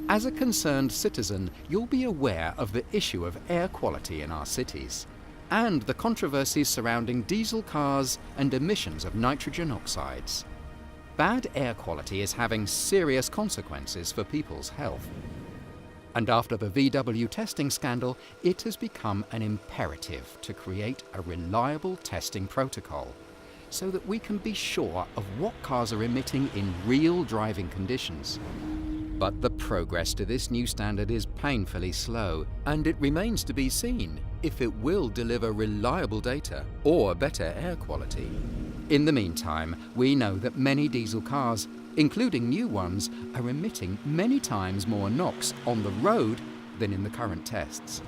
As a concerned citizen, you'll be aware of the issue of air quality in our cities and the controversies surrounding diesel cars and emissions of nitrogen oxides. Bad air quality is having serious consequences for people's health. And after the VW testing scandal, it has become an imperative to create a reliable testing protocol so that we can be sure of what cars are emitting in real driving conditions. But the progress to this new standard is painfully slow, and it remains to be seen if it will deliver reliable data or better air quality. In the meantime, we know that many diesel cars, including new ones, are emitting many times more NOx on the road than in the current tests.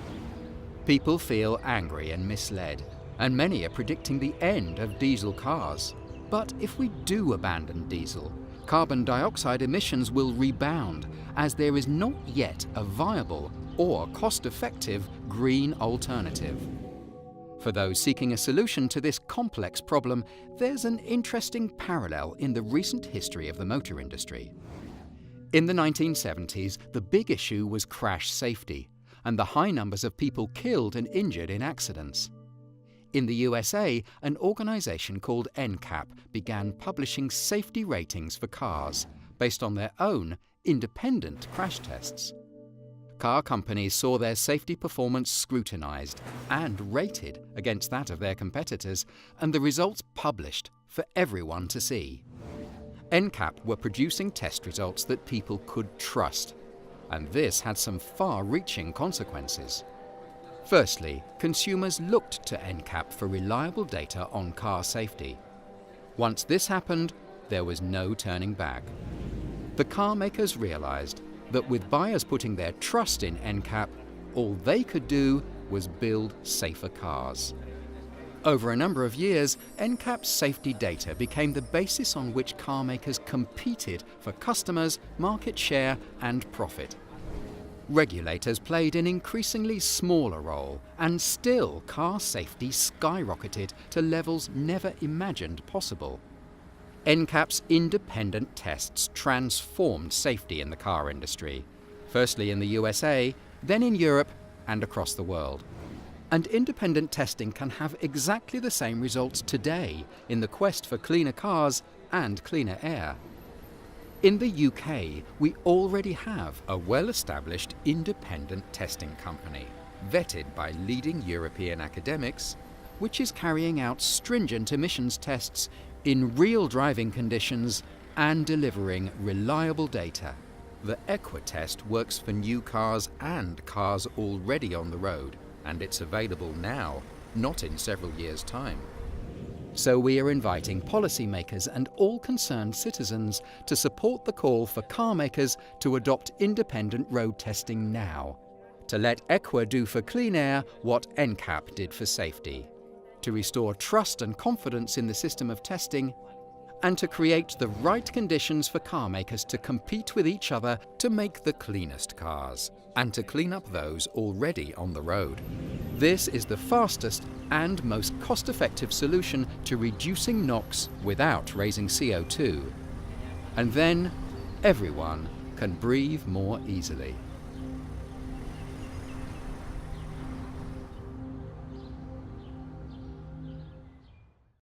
People feel angry and misled, and many are predicting the end of diesel cars. But if we do abandon diesel, carbon dioxide emissions will rebound, as there is not yet a viable or cost-effective green alternative. For those seeking a solution to this complex problem, there's an interesting parallel in the recent history of the motor industry. In the 1970s, the big issue was crash safety and the high numbers of people killed and injured in accidents. In the USA, an organization called NCAP began publishing safety ratings for cars based on their own independent crash tests. Car companies saw their safety performance scrutinized and rated against that of their competitors, and the results published for everyone to see. NCAP were producing test results that people could trust, and this had some far-reaching consequences. Firstly, consumers looked to NCAP for reliable data on car safety. Once this happened, there was no turning back. The car makers realized that with buyers putting their trust in NCAP, all they could do was build safer cars. Over a number of years, NCAP's safety data became the basis on which car makers competed for customers, market share, and profit. Regulators played an increasingly smaller role, and still car safety skyrocketed to levels never imagined possible. NCAP's independent tests transformed safety in the car industry, firstly in the USA, then in Europe and across the world. And independent testing can have exactly the same results today in the quest for cleaner cars and cleaner air. In the UK, we already have a well-established independent testing company, vetted by leading European academics, which is carrying out stringent emissions tests in real driving conditions and delivering reliable data. The EQA test works for new cars and cars already on the road, and it's available now, not in several years' time. So we are inviting policymakers and all concerned citizens to support the call for car makers to adopt independent road testing now, to let EQA do for clean air what NCAP did for safety, to restore trust and confidence in the system of testing, and to create the right conditions for car makers to compete with each other to make the cleanest cars, and to clean up those already on the road. This is the fastest and most cost-effective solution to reducing NOx without raising CO2. And then everyone can breathe more easily.